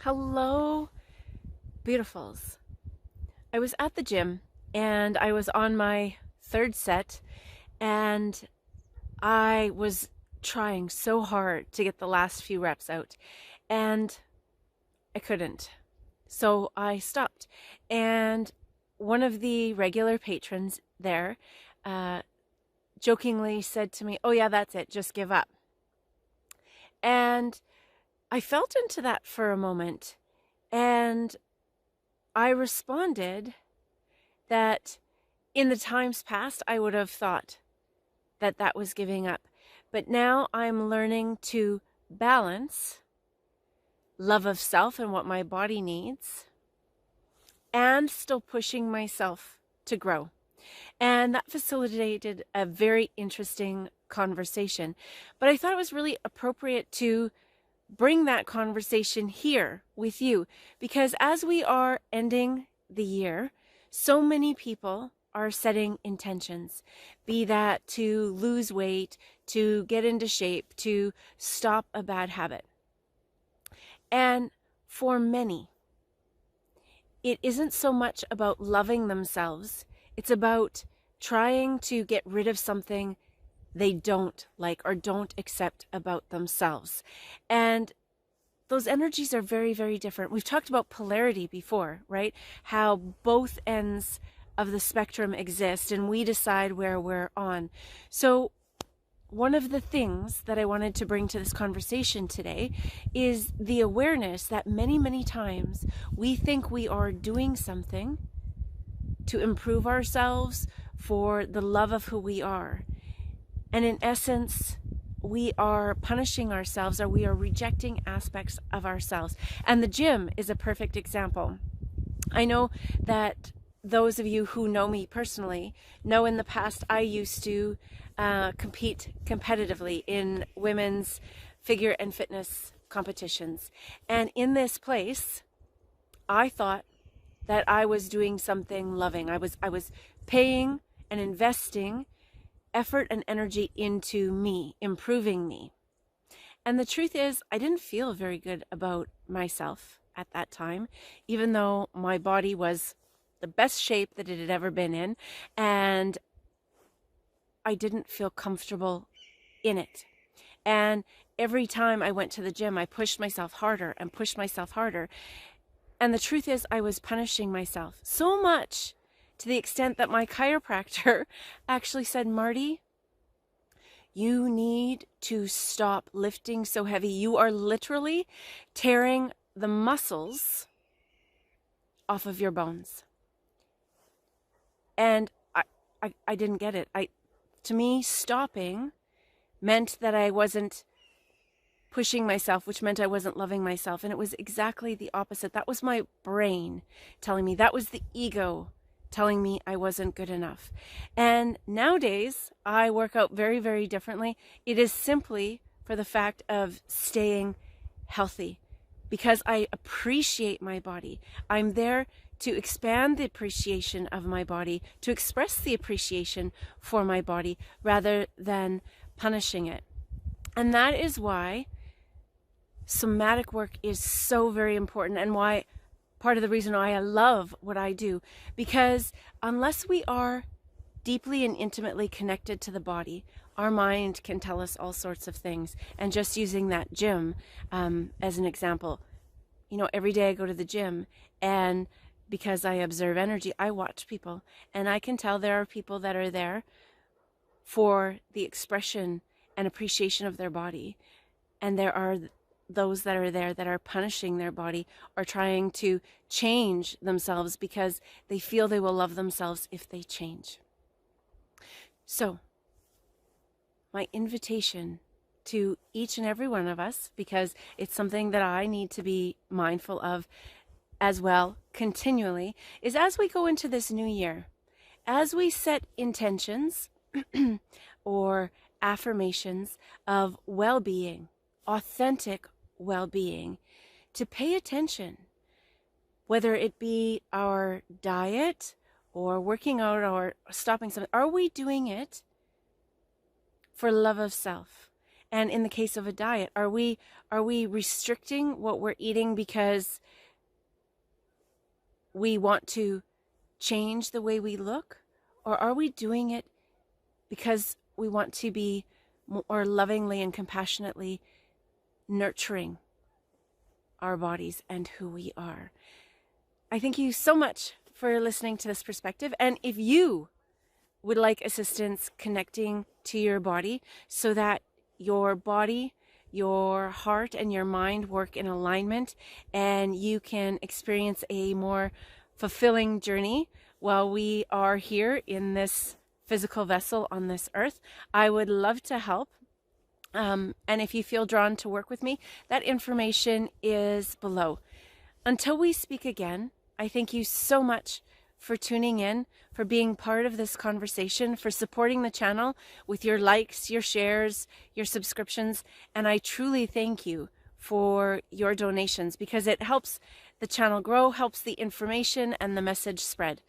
Hello, beautifuls. I was at the gym and I was on my third set and I was trying so hard to get the last few reps out and I couldn't. So I stopped. And one of the regular patrons there jokingly said to me, "Oh, yeah, that's it. Just give up." And I felt into that for a moment and I responded that in the times past, I would have thought that that was giving up. But now I'm learning to balance love of self and what my body needs and still pushing myself to grow. And that facilitated a very interesting conversation. But I thought it was really appropriate to bring that conversation here with you because as we are ending the year, so many people are setting intentions, be that to lose weight, to get into shape, to stop a bad habit. And for many, it isn't so much about loving themselves, it's about trying to get rid of something they don't like or don't accept about themselves. And those energies are very, very different. We've talked about polarity before, right? How both ends of the spectrum exist and we decide where we're on. So one of the things that I wanted to bring to this conversation today is the awareness that many, many times we think we are doing something to improve ourselves for the love of who we are. And in essence, we are punishing ourselves or we are rejecting aspects of ourselves. And the gym is a perfect example. I know that those of you who know me personally know in the past I used to compete competitively in women's figure and fitness competitions. And in this place, I thought that I was doing something loving. I was paying and investing effort and energy into me, improving me. And the truth is, I didn't feel very good about myself at that time, even though my body was the best shape that it had ever been in, and I didn't feel comfortable in it. And every time I went to the gym, I pushed myself harder and pushed myself harder. And the truth is, I was punishing myself so much to the extent that my chiropractor actually said, "Marty, you need to stop lifting so heavy. You are literally tearing the muscles off of your bones." And I didn't get it. To me, stopping meant that I wasn't pushing myself, which meant I wasn't loving myself. And it was exactly the opposite. That was my brain telling me, that was the ego telling me I wasn't good enough. And nowadays, I work out very, very differently. It is simply for the fact of staying healthy because I appreciate my body. I'm there to expand the appreciation of my body, to express the appreciation for my body rather than punishing it. And that is why somatic work is so very important and why part of the reason why I love what I do, because unless we are deeply and intimately connected to the body, our mind can tell us all sorts of things. And just using that gym as an example, every day I go to the gym and because I observe energy, I watch people and I can tell there are people that are there for the expression and appreciation of their body. And there are those that are there that are punishing their body or trying to change themselves because they feel they will love themselves if they change. So, my invitation to each and every one of us, because it's something that I need to be mindful of as well continually, is as we go into this new year, as we set intentions or affirmations of well-being, authentic well-being, to pay attention, whether it be our diet or working out or stopping something. Are we doing it for love of self? And in the case of a diet, are we restricting what we're eating because we want to change the way we look? Or are we doing it because we want to be more lovingly and compassionately nurturing our bodies and who we are? I thank you so much for listening to this perspective. And if you would like assistance connecting to your body so that your body, your heart, and your mind work in alignment, and you can experience a more fulfilling journey while we are here in this physical vessel on this earth, I would love to help. And if you feel drawn to work with me, that information is below. Until we speak again, I thank you so much for tuning in, for being part of this conversation, for supporting the channel with your likes, your shares, your subscriptions. And I truly thank you for your donations because it helps the channel grow, helps the information and the message spread.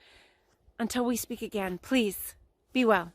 Until we speak again, please be well.